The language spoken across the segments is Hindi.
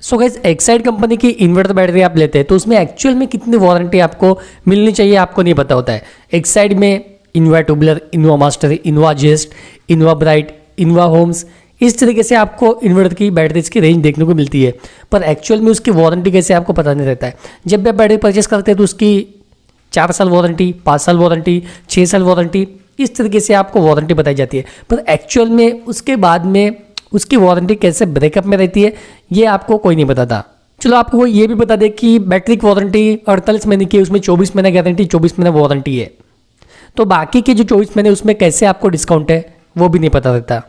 सो गाइस एक्साइड कंपनी की इन्वर्टर बैटरी आप लेते हैं तो उसमें एक्चुअल में कितनी वारंटी आपको मिलनी चाहिए आपको नहीं पता होता है। एक्साइड में Inova Tubular, Inova Master, Inova Zest, Inova Bright, Inova Homes, इस तरीके से आपको इन्वर्टर की बैटरीज की रेंज देखने को मिलती है, पर एक्चुअल में उसकी वारंटी कैसे आपको पता नहीं रहता है। जब भी आप बैटरी परचेस करते हैं तो उसकी 4 साल वारंटी, 5 साल वारंटी, 6 साल वारंटी, इस तरीके से आपको वारंटी बताई जाती है, पर एक्चुअल में उसके बाद में उसकी वारंटी कैसे ब्रेकअप में रहती है ये आपको कोई नहीं बताता। चलो आपको ये भी बता दें कि बैटरी की वारंटी 48 महीने की है, उसमें 24 महीने गारंटी, 24 महीने वारंटी है। तो बाकी के जो 24 महीने उसमें कैसे आपको डिस्काउंट है वो भी नहीं पता रहता।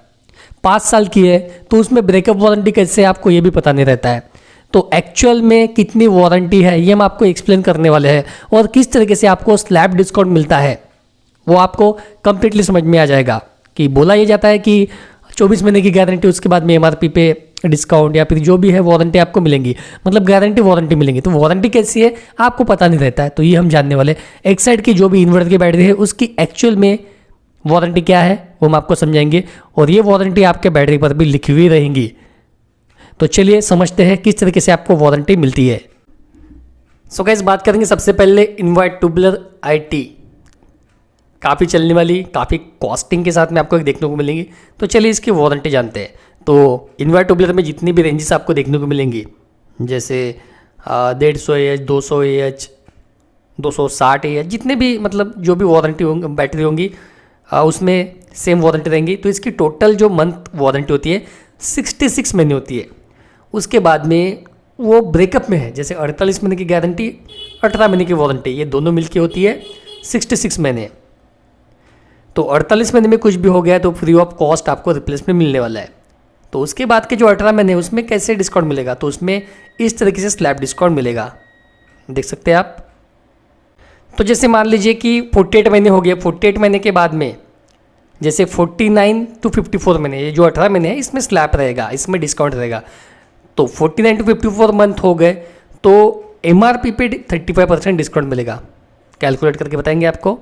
5 साल की है तो उसमें ब्रेकअप वारंटी कैसे आपको ये भी पता नहीं रहता है। तो एक्चुअल में कितनी वारंटी है ये हम आपको एक्सप्लेन करने वाले हैं, और किस तरीके से आपको स्लैब डिस्काउंट मिलता है वो आपको कंप्लीटली समझ में आ जाएगा। कि बोला ये जाता है कि 24 महीने की गारंटी, उसके बाद में एमआरपी पे डिस्काउंट या फिर जो भी है वारंटी आपको मिलेंगी, मतलब गारंटी वारंटी मिलेंगी। तो वारंटी कैसी है आपको पता नहीं रहता है, तो ये हम जानने वाले। एक्साइड की जो भी इन्वर्टर की बैटरी है उसकी एक्चुअल में वारंटी क्या है वो हम आपको समझाएंगे, और ये वारंटी आपके बैटरी पर भी लिखी हुई रहेंगी। तो चलिए समझते हैं किस तरीके से आपको वारंटी मिलती है। सो गाइस बात करेंगे सबसे पहले इनोवा ट्यूबलर IT, काफ़ी चलने वाली, काफ़ी कॉस्टिंग के साथ में आपको देखने को मिलेंगी। तो चलिए इसकी वारंटी जानते हैं। तो इनोवा ट्यूबलर में जितनी भी रेंजेस आपको देखने को मिलेंगी, जैसे 150 AH, 200 AH, 260 AH, जितने भी मतलब जो भी वारंटी होंगी बैटरी होंगी उसमें सेम वारंटी रहेंगी। तो इसकी टोटल जो मंथ वारंटी होती है 66 महीने होती है। उसके बाद में वो ब्रेकअप में है, जैसे 48 महीने की गारंटी, 18 महीने की वारंटी, ये दोनों मिलके होती है 66 महीने। तो 48 महीने में कुछ भी हो गया तो फ्री ऑफ कॉस्ट आपको रिप्लेसमेंट मिलने वाला है। तो उसके बाद के जो 18 महीने उसमें कैसे डिस्काउंट मिलेगा, तो उसमें इस तरीके से स्लैब डिस्काउंट मिलेगा, देख सकते हैं आप। तो जैसे मान लीजिए कि 48 महीने हो गए, 48 महीने के बाद में जैसे 49 to 54 महीने, ये जो 18 महीने है इसमें स्लैब रहेगा, इसमें डिस्काउंट रहेगा। तो 49 to 54 मंथ हो गए तो एमआरपी पे 35% डिस्काउंट मिलेगा, कैलकुलेट करके बताएंगे आपको।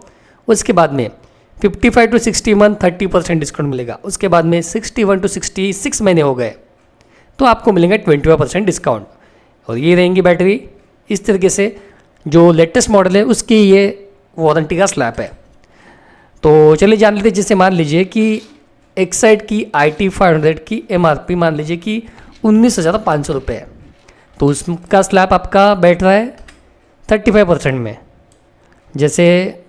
उसके बाद में 55 to 60 मंथ 30% डिस्काउंट मिलेगा। उसके बाद में 61 to 66 महीने हो गए तो आपको मिलेंगे 25% डिस्काउंट। और ये रहेंगी बैटरी इस तरीके से, जो लेटेस्ट मॉडल है उसकी ये वारंटी का स्लैब है। तो चलिए जान लेते हैं। जैसे मान लीजिए कि एक्साइड की IT 500 की MRP मान लीजिए कि 19,500 रुपये है, तो उसका स्लैब आपका बैठ रहा है 35% में। जैसे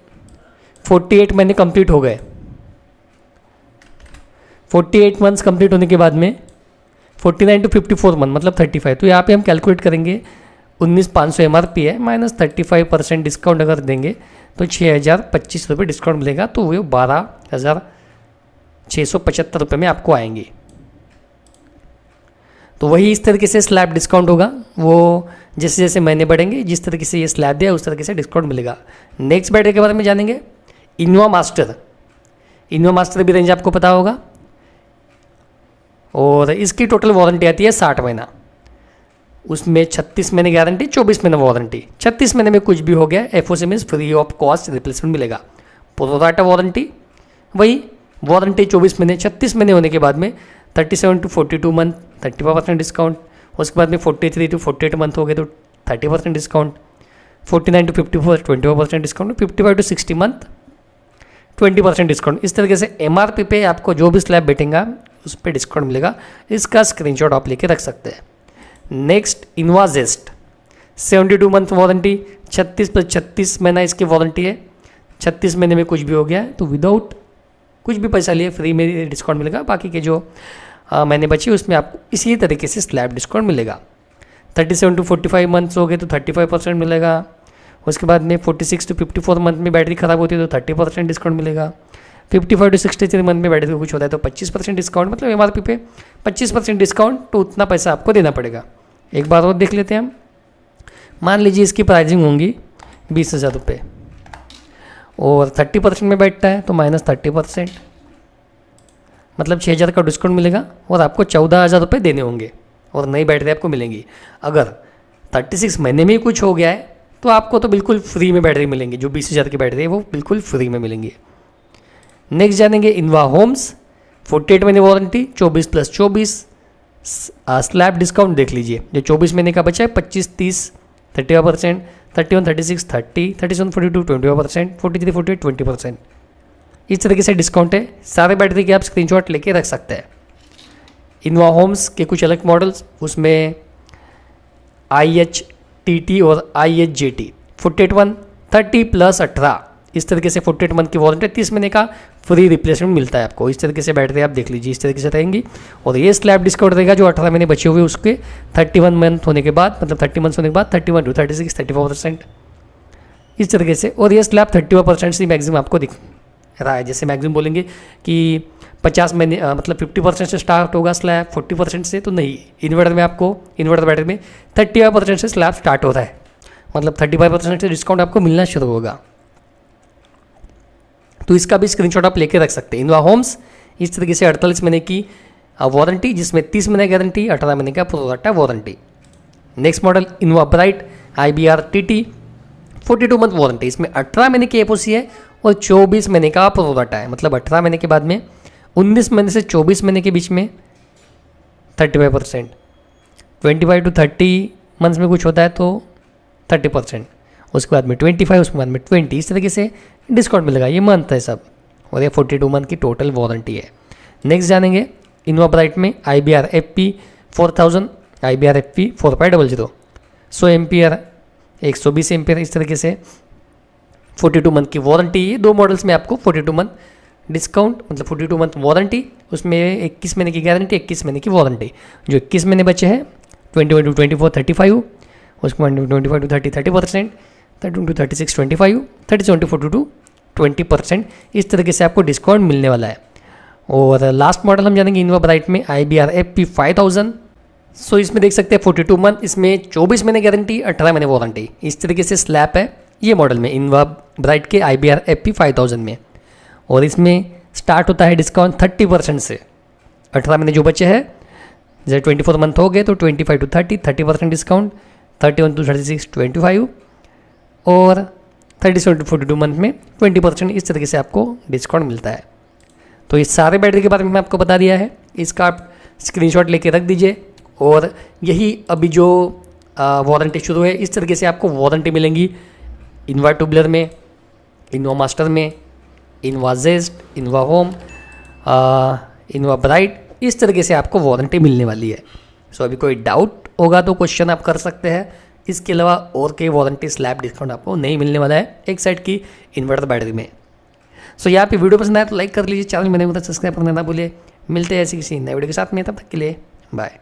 48 महीने कंप्लीट हो गए, 48 मंथ्स कंप्लीट होने के बाद में 49 to 54 मंथ मतलब 35, तो यहाँ पे हम कैलकुलेट करेंगे 19,500 MRP है माइनस 35% डिस्काउंट अगर देंगे तो 6,025 रुपये डिस्काउंट मिलेगा, तो वो 12,675 रुपये में आपको आएंगे। तो वही इस तरीके से स्लैब डिस्काउंट होगा, वो जैसे जैसे महीने बढ़ेंगे जिस तरीके से ये स्लैब दिया उस तरीके से डिस्काउंट मिलेगा। नेक्स्ट बैटरी के बारे में जानेंगे, इनोवा मास्टर। इनोवा मास्टर भी रेंज आपको पता होगा, और इसकी टोटल वारंटी आती है 60 महीना। उसमें 36 महीने गारंटी, 24 महीने वारंटी। 36 महीने में कुछ भी हो गया FOC means free of cost replacement मिलेगा। प्रोराटा वारंटी वही वारंटी 24 महीने, 36 महीने होने के बाद में 37 to 42 मंथ 35% डिस्काउंट। उसके बाद में 43 to 48 मंथ हो गए तो 30% discount. 49 to 54 25% discount. 55 to 60 month 20% discount. इस तरीके से MRP पे आपको जो भी स्लैब बैठेगा उस पर डिस्काउंट मिलेगा। इसका स्क्रीनशॉट आप लेके रख सकते हैं। Next Inova Zest 72 month warranty, 36 + 36 महीना इसकी वारंटी है। 36 महीने में कुछ भी हो गया है तो विदाउट कुछ भी पैसा लिए फ्री में डिस्काउंट मिलेगा। बाकी के जो महीने बचे उसमें आपको इसी तरीके से स्लैब डिस्काउंट मिलेगा। 37 to 45 मंथ्स हो गए तो 35% मिलेगा। उसके बाद में 46 to 54 मंथ में बैटरी ख़राब होती है तो 30% डिस्काउंट मिलेगा। 55 to 63 मंथ में बैटरी को कुछ होता है तो 25% डिस्काउंट, मतलब MRP पे 25% डिस्काउंट, तो उतना पैसा आपको देना पड़ेगा। एक बार और देख लेते हैं हम। मान लीजिए इसकी प्राइसिंग होंगी 20,000 रुपये और 30% में बैठता है तो माइनस 30%, मतलब 6,000 का डिस्काउंट मिलेगा और आपको 14,000 रुपये देने होंगे और नई बैटरी आपको मिलेंगी। अगर 36 महीने में ही कुछ हो गया है तो आपको तो बिल्कुल फ्री में बैटरी मिलेंगी। जो 20,000 की बैटरी है वो बिल्कुल फ्री में मिलेंगी। नेक्स्ट जानेंगे इनोवा होम्स। 48 महीने वारंटी, 24 + 24 स्लैब डिस्काउंट देख लीजिए, जो 24 महीने का बचा है 25, 30, 31%, 31, 36, 30, 37, 42, 21%, 43, 48, 20%। इस तरीके से डिस्काउंट है। सारे बैटरी के आप स्क्रीनशॉट लेके रख सकते हैं। इनोवा होम्स के कुछ अलग मॉडल्स, उसमें IHTT और IHJT 48 30 + 18, इस तरीके से 48 मंथ की वारंटी, 30 महीने का फ्री रिप्लेसमेंट मिलता है आपको। इस तरीके से बैटरी आप देख लीजिए, इस तरीके से रहेंगी। और ये स्लैब डिस्काउंट रहेगा जो 18 महीने बचे हुए उसके 31 मंथ होने के बाद, मतलब 30 मंथ होने के बाद 31 to 36, 34%, इस तरीके से। और ये स्लैब 31% से मैक्सिमम आपको दिख रहा है। जैसे मैक्सिमम बोलेंगे कि 50 महीने मतलब 50% से स्टार्ट होगा स्लैब, 40% से तो नहीं। इन्वर्टर में आपको, इन्वर्टर बैटरी में 35% से स्लैब स्टार्ट होता है, मतलब 35% से डिस्काउंट आपको मिलना शुरू होगा। तो इसका भी स्क्रीनशॉट आप लेके रख सकते हैं। इनोवा होम्स इस तरीके से 48 महीने की वारंटी, जिसमें 30 महीने गारंटी, 18 महीने का product warranty. Next model Innova bright IBR TT 42 month warranty, इसमें 18 महीने की एपोसी है और 24 महीने का प्रोडक्ट है। मतलब 18 महीने के बाद में 19 महीने से 24 महीने के बीच में 35%, 25 to 30 मंथ्स में कुछ होता है तो 30%, उसके बाद में 25, उसके बाद में 20, इस तरीके से डिस्काउंट मिलेगा। ये मंथ है सब, और ये 42 मंथ की टोटल वारंटी है। नेक्स्ट जानेंगे इनोवा ब्राइट में IBR FP 4000, IBR FP 4500, 100 ampere, 120 ampere, इस तरीके से 42 मंथ की वारंटी। ये दो मॉडल्स में आपको 42 मंथ डिस्काउंट, मतलब 42 मंथ वारंटी, उसमें 21 महीने की गारंटी, 21 महीने की वारंटी। जो 21 महीने बचे हैं 21 to 24 35, उसके बाद 25 to 30 30%, 32 to 36 25, 37 to 42 20%, इस तरीके से आपको डिस्काउंट मिलने वाला है। और लास्ट मॉडल हम जानेंगे इनोवा ब्राइट में IBR FP 5000। सो इसमें देख सकते हैं 42 मंथ, इसमें 24 महीने गारंटी, 18 महीने वारंटी, इस तरीके से स्लैब है ये मॉडल में इनोवा ब्राइट के IBR FP 5000 में। और इसमें स्टार्ट होता है डिस्काउंट 30% से। 18 महीने जो बचे हैं, जैसे 24 मंथ हो गए तो 25 to 30 30% डिस्काउंट, 31 to 36 25, और 37 to 42 मंथ में 20%, इस तरीके से आपको डिस्काउंट मिलता है। तो इस सारे बैटरी के बारे में आपको बता दिया है, इसका आप स्क्रीनशॉट लेके रख दीजिए। और यही अभी जो वारंटी शुरू है, इस तरीके से आपको वारंटी मिलेंगी इनोवा ट्यूबलर में, इनोवा मास्टर में, Inova Zest, Inova Home, Inova Bright, इस तरीके से आपको वारंटी मिलने वाली है। सो अभी कोई डाउट होगा तो क्वेश्चन आप कर सकते हैं। इसके अलावा और कोई वारंटी स्लैब डिस्काउंट आपको नहीं मिलने वाला है एक साइड की इन्वर्टर बैटरी में। सो यहाँ पे वीडियो पसंद आया तो लाइक कर लीजिए, चैनल में नहीं होता सब्सक्राइब करना ना भूलिए। मिलते हैं ऐसी किसी नए वीडियो के साथ में, तब तक के लिए बाय।